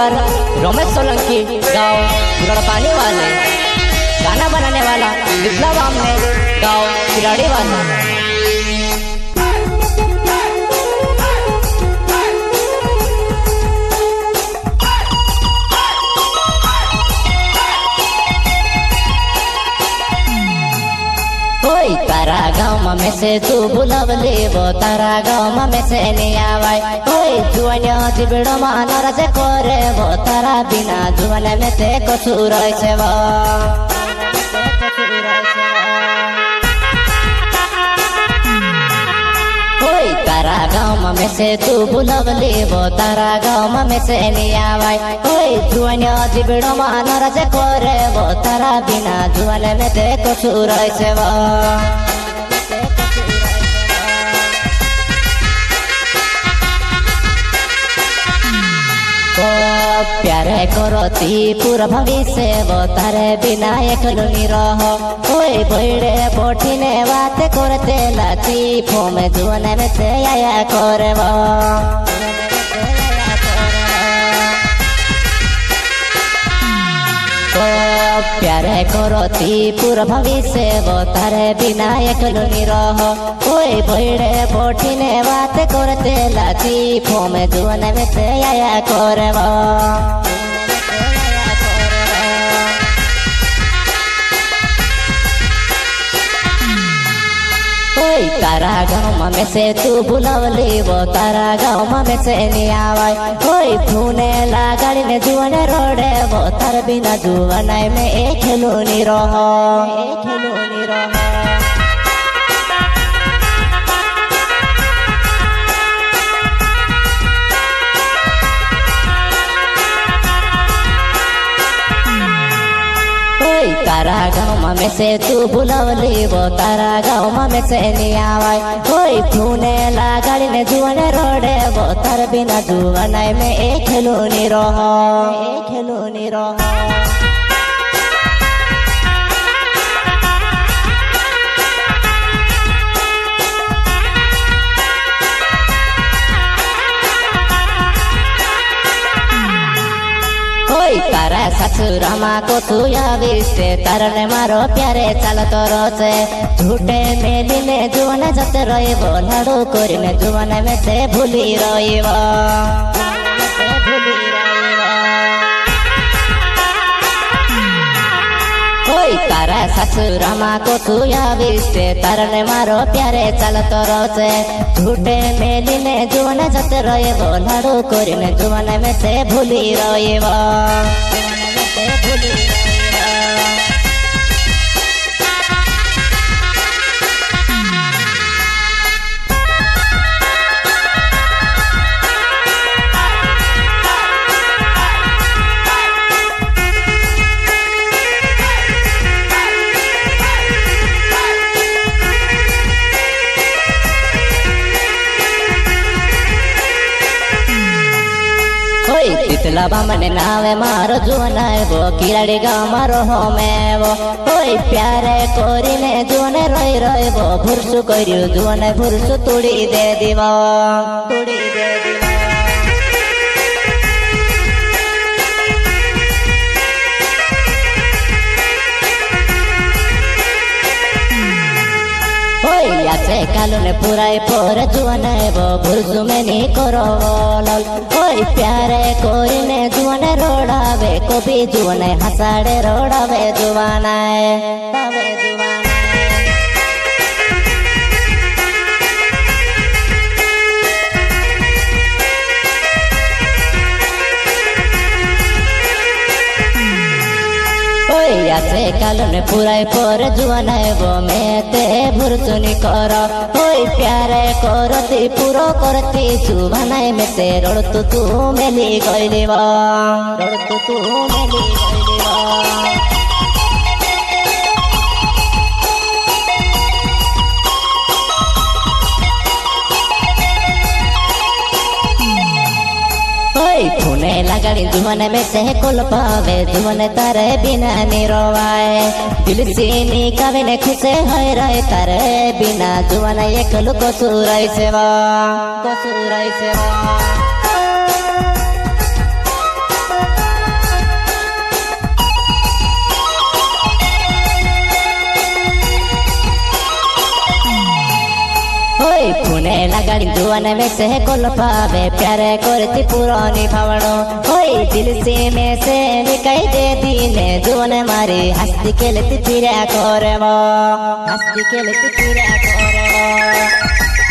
Singer Ramesh Solanki गाँव गुड़पानी वाले, गाना बनाने वाला विप्लव आमने गाँव खिलाड़ी वाला। तारा गाँव में से तू बुलवली वो तारा गाँव में से नहीं आवाई कोई जुआनिया जिबड़ो मानो रजे कोरे वो तारा बिना जुआन में से कसूर से वो कोई तारा गाँव में से तू बुलवली वो तारा गाँव में से नहीं आवाई कोई जुआनिया जिबड़ो मानो रजे कोरे वो तारा बिना जुआन में से कसूर से वो प्यारे करती पूरा भविष्य वो तारे बिना एक लुनी रहो कोई बड़े बोठीने बात करते लाती फोम जुआन में से आया करे वो प्यारे करती पूरा भविष्य वो तारे बिना एक लुनी रहो कोई बड़े बोठीने बात करते लाती फोम जुआन में से आया करे वो कोई तारा गाँव में से तू बुलवली वो तारा गाँव में से नहीं आवाई कोई फूने लगाड़ी ने जुआन रोडे वो तार बिना जुआन में एक लूनी रहो तारा गाँव में से तू बुलवली वो तारा गाँव में से नहीं आवाई कोई फूने लगाड़ी ने जुआन रोडे वो तार बिना जुआन में एक लूनी रहो तारा ससुर माँ को तू से तारने मारो प्यारे चल तोरो से झूठे मेली ने जुआन जत रही वो लड़ो कोरिने जुआन में से भूली रही वो कोई तारा ससुर माँ को तू से तारने मारो प्यारे चल तोरो से झूठे मेली ने जुआन जत रही वो लड़ो कोरिने जुआन में से भूली रही वो तितला बामने नावे मारो जुआन वो किराड़ी गाँव मारो हो में वो कोई प्यारे कोरी ने जुआन रोई वो भुरसु कोरी जुआन भुरसु तुड़ी दे दीवा से कालू ने पूरा पोर जुआन वो भुरसु में नहीं करो लल कोई प्यारे कोई ने जुआन रोड़ावे को भी जुआन हसाड़े रोड़ावे जुआन से कालू ने पूरा पोर जुआन वो मेते भुरसुनी करो कोई प्यारे करती पूरो करती जुआन में से रोड़ तू मेली गईली फूने लगाड़ी जुआन में से कुल पावे जुआन तारे बिना निरोवाए दिल से निकावे ने खुशे है रहे तारे बिना जुआन एक लुको सुराई सेवा ओए पुणे लगाड़ी जुआन में से कोल पावे प्यारे करती पुरानी भावनो ओए दिल से में से निकाय दे दीने जुआन मारी हस्ती खेलती फिरा करे वो हस्ती खेलती फिरा करे वो